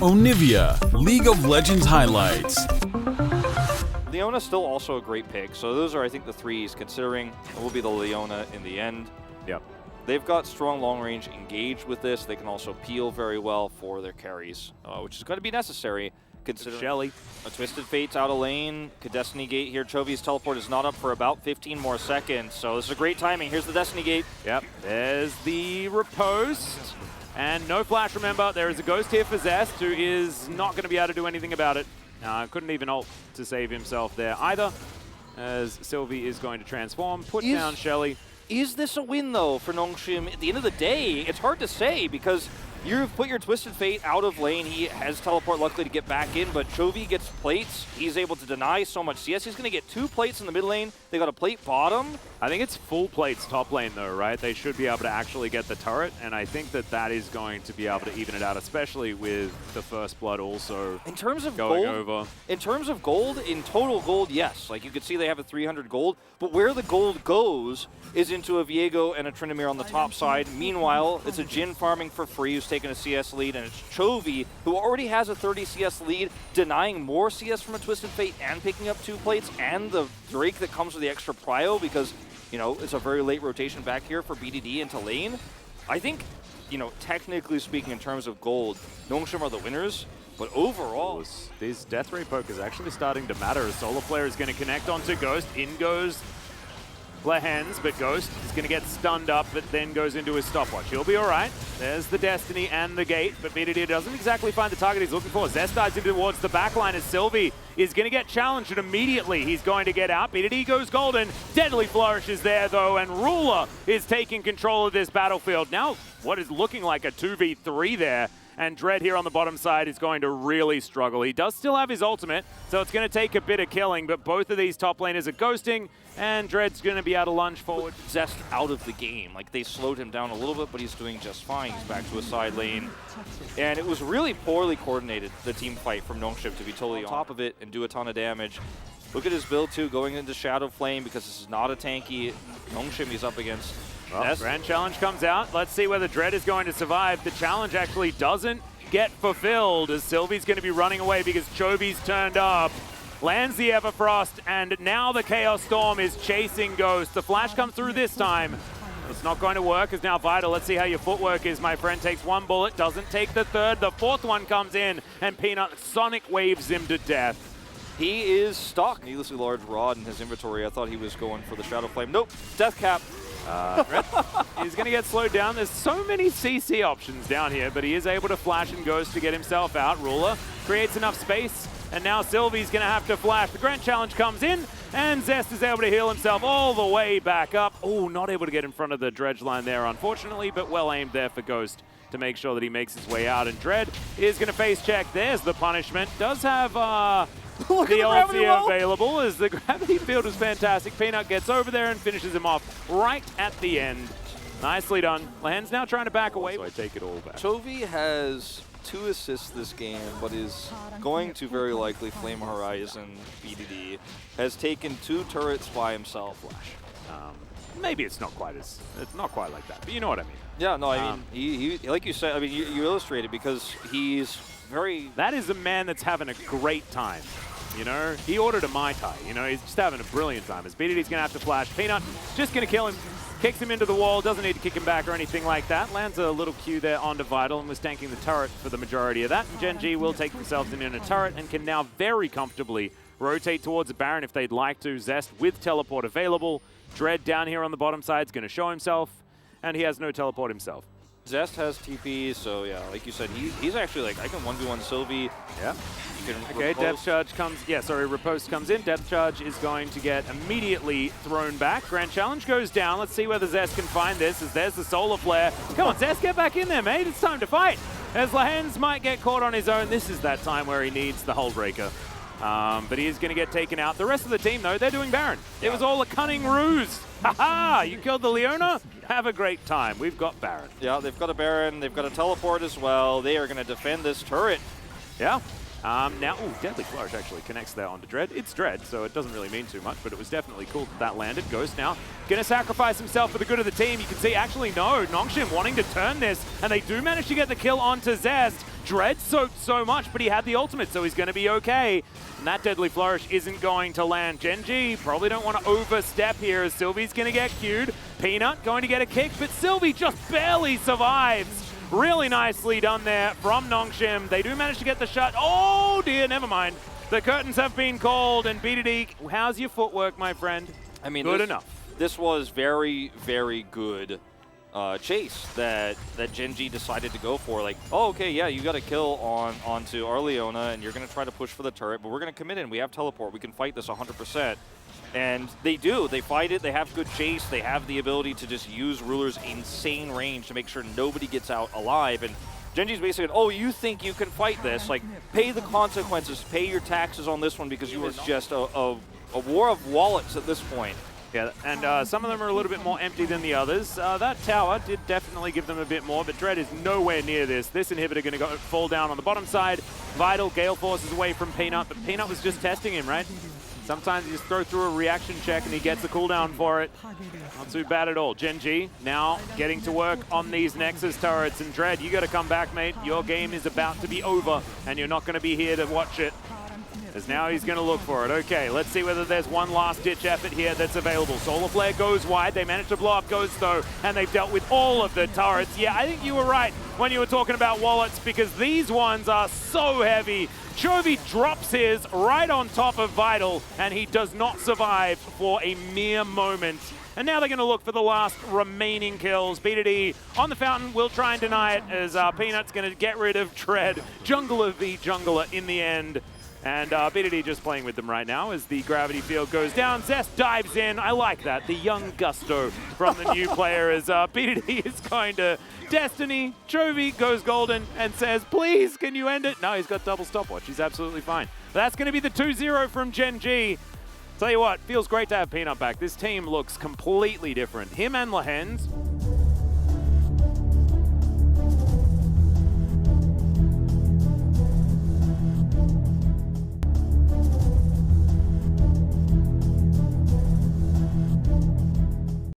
Onivia, League of Legends highlights. Leona's still also a great pick, so those are, I think, the threes, considering it will be the Leona in the end. Yep. They've got strong long-range engage with this. They can also peel very well for their carries, which is going to be necessary, considering Shelly. A Twisted Fate's out of lane. Could Destiny Gate here. Chovy's teleport is not up for about 15 more seconds, so this is a great timing. Here's the Destiny Gate. Yep, there's the riposte. And no flash, remember. There is a ghost here for Zest, who is not going to be able to do anything about it. Couldn't even ult to save himself there either, as Sylvie is going to transform, put down Shelly. Is this a win, though, for Nongshim? At the end of the day, it's hard to say because you've put your Twisted Fate out of lane. He has teleport, luckily, to get back in, but Chovy gets plates. He's able to deny so much CS. He's going to get 2 plates in the mid lane. They got a plate bottom. I think it's full plates top lane, though, right? They should be able to actually get the turret, and I think that that is going to be able to even it out, especially with the First Blood also in terms of going gold, over. In terms of gold, in total gold, yes. Like, you can see they have a 300 gold, but where the gold goes is into a Viego and a Tryndamere on the top side. Meanwhile, it's a Jhin farming for free who's taking a CS lead, and it's Chovy, who already has a 30 CS lead, denying more CS from a Twisted Fate and picking up 2 plates, and the Drake that comes with the extra prio because, you know, it's a very late rotation back here for BDD into lane. I think, you know, technically speaking in terms of gold, Nongshim are the winners, but overall... This Death Ray poke is actually starting to matter as Solar Flare is going to connect onto Ghost. In goes Lehens, but Ghost is going to get stunned up, but then goes into his stopwatch. He'll be all right. There's the Destiny and the Gate, but BDD doesn't exactly find the target he's looking for. Zest dives into towards the backline as Sylvie is going to get challenged, and immediately he's going to get out. BDD goes golden. Deadly Flourish is there, though, and Ruler is taking control of this battlefield. Now, what is looking like a 2v3 there, and Dread here on the bottom side is going to really struggle. He does still have his ultimate, so it's going to take a bit of killing, but both of these top laners are ghosting, and Dread's going to be able to lunge forward. Zest out of the game. Like, they slowed him down a little bit, but he's doing just fine. He's back to a side lane. And it was really poorly coordinated, the team fight from Nongshim, to be totally on top of it and do a ton of damage. Look at his build, too, going into Shadow Flame because this is not a tanky Nongshim he's up against. Well, Grand Challenge comes out. Let's see whether Dread is going to survive. The challenge actually doesn't get fulfilled as Sylvie's going to be running away because Chovy's turned up. Lands the Everfrost, and now the Chaos Storm is chasing Ghost. The flash comes through this time. It's not going to work as now Vital. Let's see how your footwork is, my friend. Takes 1 bullet, doesn't take the 3rd. The 4th one comes in, and Peanut Sonic waves him to death. He is stuck. Needlessly large rod in his inventory. I thought he was going for the Shadow Flame. Nope, Death Cap. He's going to get slowed down. There's so many CC options down here, but he is able to flash and Ghost to get himself out. Ruler creates enough space, and now Sylvie's going to have to flash. The Grand Challenge comes in, and Zest is able to heal himself all the way back up. Oh, not able to get in front of the dredge line there, unfortunately, but well aimed there for Ghost to make sure that he makes his way out. And Dread is going to face check. There's the punishment. Does have the ulti available as the gravity field is fantastic. Peanut gets over there and finishes him off right at the end. Nicely done. Lehens now trying to back away, so I take it all back. Chovy has 2 assists this game, but is going to very likely Flame Horizon. BDD has taken 2 turrets by himself. Flash. Maybe it's not quite like that, but you know what I mean. Yeah, no, I mean, he like you said, I mean, you illustrated because he's very... That is a man that's having a great time. You know, he ordered a Mai Tai. You know, he's just having a brilliant time. As BDD's going to have to flash. Peanut just going to kill him. Kicks him into the wall. Doesn't need to kick him back or anything like that. Lands a little Q there onto Vital and was tanking the turret for the majority of that. And Gen.G will take themselves in a turret and can now very comfortably rotate towards a Baron if they'd like to. Zest with teleport available. Dread down here on the bottom side is going to show himself. And he has no teleport himself. Zest has TP, so yeah, like you said, he's actually like, I can 1v1 Sylvie. Yeah. Okay, Depth Charge comes, Riposte comes in. Depth Charge is going to get immediately thrown back. Grand Challenge goes down. Let's see whether Zest can find this, as there's the Solar Flare. Come on, Zest, get back in there, mate. It's time to fight. As Lehens might get caught on his own, this is that time where he needs the Hullbreaker. But he is going to get taken out. The rest of the team, though, they're doing Baron. Yeah. It was all a cunning ruse. Ha-ha! You killed the Leona? Have a great time. We've got Baron. Yeah, they've got a Baron. They've got a teleport as well. They are going to defend this turret. Yeah. Now, Deadly Flourish actually connects there onto Dread. It's Dread, so it doesn't really mean too much, but it was definitely cool that landed. Ghost now gonna sacrifice himself for the good of the team. You can see, actually, no, Nongshim wanting to turn this, and they do manage to get the kill onto Zest. Dread soaked so much, but he had the ultimate, so he's gonna be okay. And that Deadly Flourish isn't going to land. Gen.G probably don't want to overstep here as Sylvie's gonna get queued. Peanut going to get a kick, but Sylvie just barely survives. Really nicely done there from Nongshim. They do manage to get the shot. Oh dear, never mind. The curtains have been called, and BDD, how's your footwork, my friend? I mean, good enough. This was very, very good chase that Gen.G decided to go for. Like, oh, okay, yeah, you got a kill onto our Leona, and you're going to try to push for the turret, but we're going to commit in. We have teleport. We can fight this 100%. And they do. They fight it. They have good chase. They have the ability to just use Ruler's insane range to make sure nobody gets out alive. And Gen.G's basically, oh, you think you can fight this? Like, pay the consequences. Pay your taxes on this one because you were just a war of wallets at this point. Yeah, and some of them are a little bit more empty than the others. That tower did definitely give them a bit more, but Dread is nowhere near this. This inhibitor going to fall down on the bottom side. Vital, Gale Force is away from Peanut, but Peanut was just testing him, right? Sometimes you just throw through a reaction check and he gets the cooldown for it. Not too bad at all. Gen.G now getting to work on these Nexus turrets. And Dread, you got to come back, mate. Your game is about to be over and you're not going to be here to watch it. As now he's going to look for it. Okay, let's see whether there's one last-ditch effort here that's available. Solar Flare goes wide. They managed to blow up Ghost, though, and they've dealt with all of the turrets. Yeah, I think you were right when you were talking about wallets, because these ones are so heavy. Chovy drops his right on top of Vital, and he does not survive for a mere moment. And now they're going to look for the last remaining kills. BDD on the fountain will try and deny it, as Peanut's going to get rid of Dread. Jungler v Jungler in the end. And BDD just playing with them right now as the gravity field goes down. Zest dives in. I like that. The young gusto from the new player as BDD is going to Destiny. Chovy goes golden and says, please, can you end it? No, he's got double stopwatch. He's absolutely fine. That's going to be the 2-0 from Gen.G. Tell you what, feels great to have Peanut back. This team looks completely different. Him and Lehens